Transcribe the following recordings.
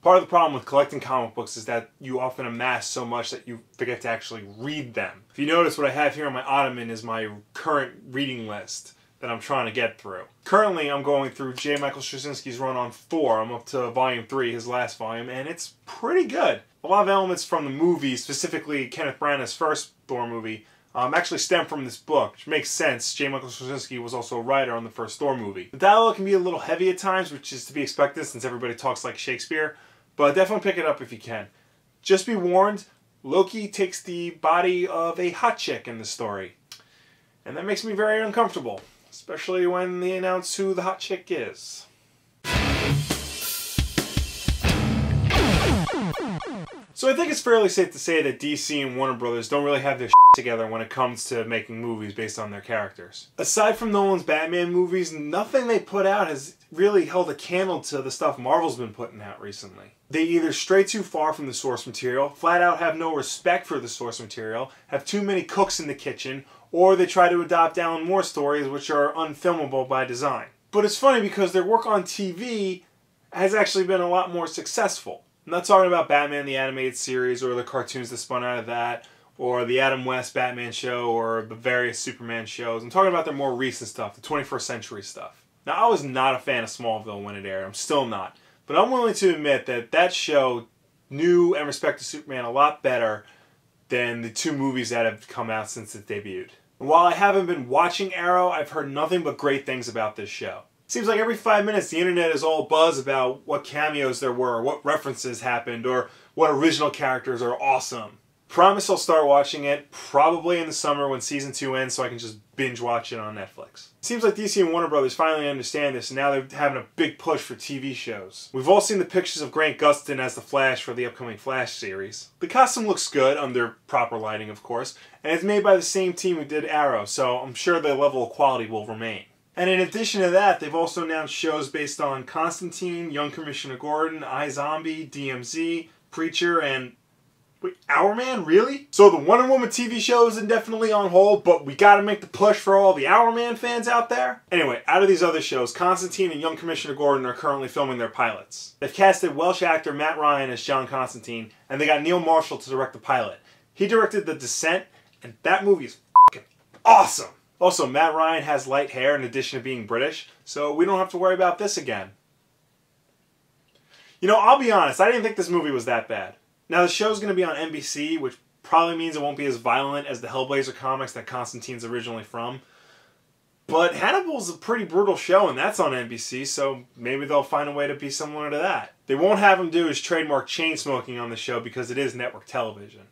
Part of the problem with collecting comic books is that you often amass so much that you forget to actually read them. If you notice, what I have here on my ottoman is my current reading list that I'm trying to get through. Currently, I'm going through J. Michael Straczynski's run on Thor. I'm up to volume 3, his last volume, and it's pretty good. A lot of elements from the movie, specifically Kenneth Branagh's first Thor movie, actually stem from this book, which makes sense. J. Michael Straczynski was also a writer on the first Thor movie. The dialogue can be a little heavy at times, which is to be expected since everybody talks like Shakespeare, but definitely pick it up if you can. Just be warned, Loki takes the body of a hot chick in the story, and that makes me very uncomfortable, especially when they announce who the hot chick is. So I think it's fairly safe to say that DC and Warner Brothers don't really have their shit together when it comes to making movies based on their characters. Aside from Nolan's Batman movies, nothing they put out has really held a candle to the stuff Marvel's been putting out recently. They either stray too far from the source material, flat out have no respect for the source material, have too many cooks in the kitchen, or they try to adopt Alan Moore stories which are unfilmable by design. But it's funny because their work on TV has actually been a lot more successful. I'm not talking about Batman the Animated Series or the cartoons that spun out of that, or the Adam West Batman show, or the various Superman shows. I'm talking about their more recent stuff, the 21st century stuff. Now, I was not a fan of Smallville when it aired. I'm still not. But I'm willing to admit that that show knew and respected Superman a lot better than the 2 movies that have come out since it debuted. And while I haven't been watching Arrow, I've heard nothing but great things about this show. Seems like every 5 minutes the internet is all buzz about what cameos there were, what references happened, or what original characters are awesome. Promise I'll start watching it probably in the summer when season 2 ends so I can just binge watch it on Netflix. Seems like DC and Warner Brothers finally understand this and now they're having a big push for TV shows. We've all seen the pictures of Grant Gustin as the Flash for the upcoming Flash series. The costume looks good, under proper lighting of course, and it's made by the same team who did Arrow, so I'm sure the level of quality will remain. And in addition to that, they've also announced shows based on Constantine, Young Commissioner Gordon, iZombie, DMZ, Preacher, and... wait, Hourman? Really? So the Wonder Woman TV show is indefinitely on hold, but we gotta make the push for all the Hourman fans out there? Anyway, out of these other shows, Constantine and Young Commissioner Gordon are currently filming their pilots. They've casted Welsh actor Matt Ryan as John Constantine, and they got Neil Marshall to direct the pilot. He directed The Descent, and that movie is f***ing awesome! Also, Matt Ryan has light hair in addition to being British, so we don't have to worry about this again. You know, I'll be honest, I didn't think this movie was that bad. Now, the show's going to be on NBC, which probably means it won't be as violent as the Hellblazer comics that Constantine's originally from. But Hannibal's a pretty brutal show, and that's on NBC, so maybe they'll find a way to be similar to that. They won't have him do his trademark chain smoking on the show because it is network television.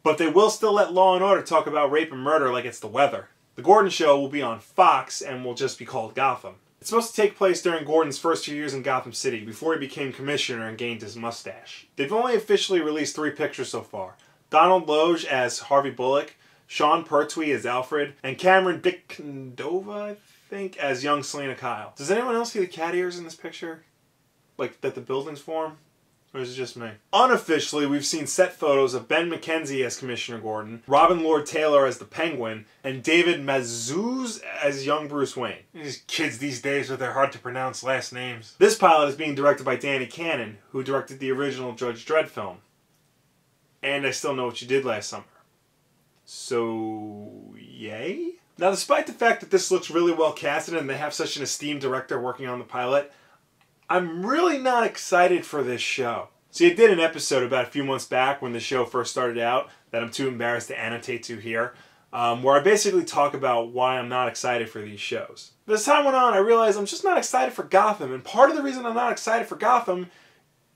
But they will still let Law & Order talk about rape and murder like it's the weather. The Gordon show will be on Fox and will just be called Gotham. It's supposed to take place during Gordon's first few years in Gotham City, before he became commissioner and gained his mustache. They've only officially released 3 pictures so far. Donald Loge as Harvey Bullock, Sean Pertwee as Alfred, and Cameron Dicndova, I think, as young Selena Kyle. Does anyone else see the cat ears in this picture? Like, that the buildings form? Or is it just me? Unofficially, we've seen set photos of Ben McKenzie as Commissioner Gordon, Robin Lord Taylor as the Penguin, and David Mazouz as young Bruce Wayne. These kids these days with their hard-to-pronounce last names. This pilot is being directed by Danny Cannon, who directed the original Judge Dredd film. And I Still Know What You Did Last Summer. So, yay? Now, despite the fact that this looks really well casted and they have such an esteemed director working on the pilot, I'm really not excited for this show. See, I did an episode about a few months back when the show first started out that I'm too embarrassed to annotate to here, where I basically talk about why I'm not excited for these shows. But as time went on, I realized I'm just not excited for Gotham, and part of the reason I'm not excited for Gotham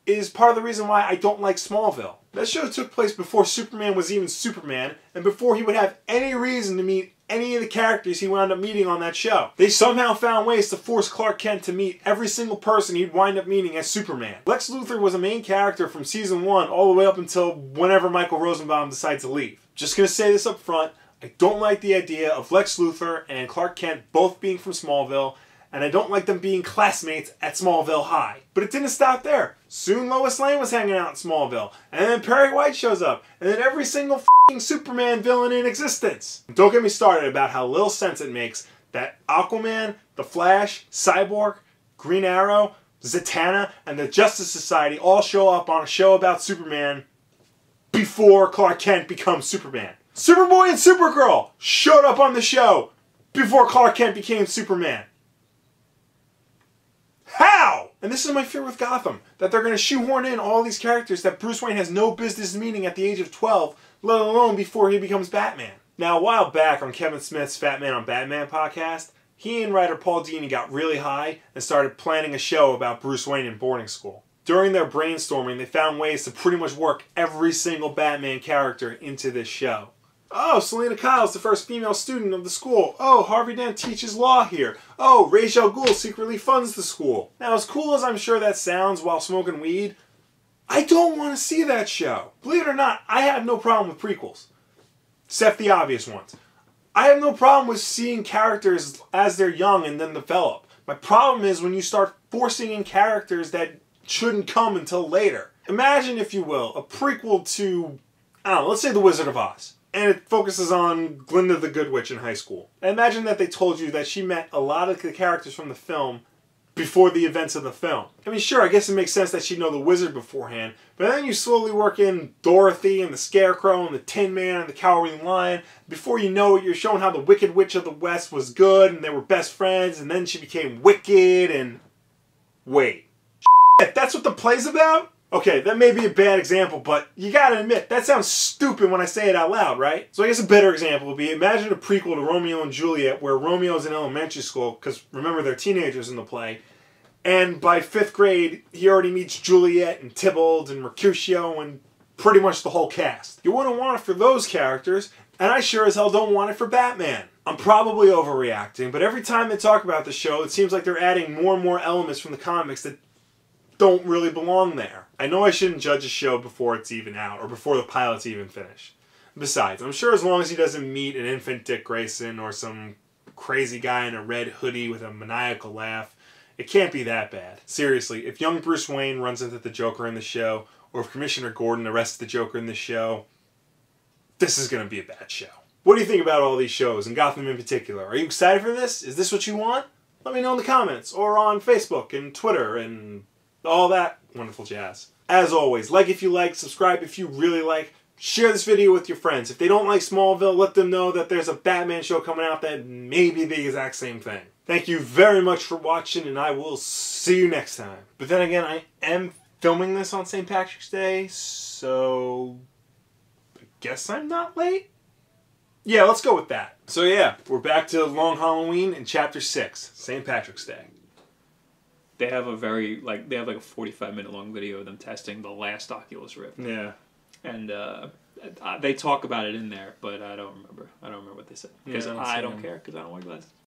is part of the reason why I don't like Smallville. That show took place before Superman was even Superman, and before he would have any reason to meet any of the characters he wound up meeting on that show. They somehow found ways to force Clark Kent to meet every single person he'd wind up meeting as Superman. Lex Luthor was a main character from season 1 all the way up until whenever Michael Rosenbaum decides to leave. Just gonna say this up front, I don't like the idea of Lex Luthor and Clark Kent both being from Smallville, and I don't like them being classmates at Smallville High. But it didn't stop there. Soon Lois Lane was hanging out in Smallville, and then Perry White shows up, and then every single f***ing Superman villain in existence. And don't get me started about how little sense it makes that Aquaman, The Flash, Cyborg, Green Arrow, Zatanna, and the Justice Society all show up on a show about Superman before Clark Kent becomes Superman. Superboy and Supergirl showed up on the show before Clark Kent became Superman. How? And this is my fear with Gotham, that they're going to shoehorn in all these characters that Bruce Wayne has no business meeting at the age of 12, let alone before he becomes Batman. Now, a while back on Kevin Smith's Fat Man on Batman podcast, he and writer Paul Dini got really high and started planning a show about Bruce Wayne in boarding school. During their brainstorming, they found ways to pretty much work every single Batman character into this show. Oh, Selena Kyle's the first female student of the school. Oh, Harvey Dent teaches law here. Oh, Ra's al Ghul secretly funds the school. Now, as cool as I'm sure that sounds while smoking weed, I don't want to see that show. Believe it or not, I have no problem with prequels. Except the obvious ones. I have no problem with seeing characters as they're young and then develop. My problem is when you start forcing in characters that shouldn't come until later. Imagine, if you will, a prequel to, I don't know, let's say The Wizard of Oz. And it focuses on Glinda the Good Witch in high school. And imagine that they told you that she met a lot of the characters from the film before the events of the film. I mean, sure, I guess it makes sense that she'd know the wizard beforehand, but then you slowly work in Dorothy and the Scarecrow and the Tin Man and the Cowardly Lion. Before you know it, you're showing how the Wicked Witch of the West was good and they were best friends, and then she became wicked and... Wait. That's what the play's about? Okay, that may be a bad example, but you gotta admit, that sounds stupid when I say it out loud, right? So I guess a better example would be, imagine a prequel to Romeo and Juliet where Romeo's in elementary school, because remember they're teenagers in the play, and by 5th grade, he already meets Juliet and Tybalt and Mercutio and pretty much the whole cast. You wouldn't want it for those characters, and I sure as hell don't want it for Batman. I'm probably overreacting, but every time they talk about the show, it seems like they're adding more and more elements from the comics that don't really belong there. I know I shouldn't judge a show before it's even out, or before the pilot's even finished. Besides, I'm sure as long as he doesn't meet an infant Dick Grayson or some crazy guy in a red hoodie with a maniacal laugh, it can't be that bad. Seriously, if young Bruce Wayne runs into the Joker in the show, or if Commissioner Gordon arrests the Joker in the show, this is going to be a bad show. What do you think about all these shows, and Gotham in particular? Are you excited for this? Is this what you want? Let me know in the comments, or on Facebook and Twitter and all that wonderful jazz. As always, like if you like, subscribe if you really like, share this video with your friends. If they don't like Smallville, let them know that there's a Batman show coming out that may be the exact same thing. Thank you very much for watching, and I will see you next time. But then again, I am filming this on St. Patrick's Day, so I guess I'm not late? Yeah, let's go with that. So yeah, we're back to Long Halloween in Chapter 6, St. Patrick's Day. They have a very, they have like a 45-minute long video of them testing the last Oculus Rift. Yeah. And they talk about it in there, but I don't remember. I don't remember what they said. Because I don't care, because I don't wear glasses.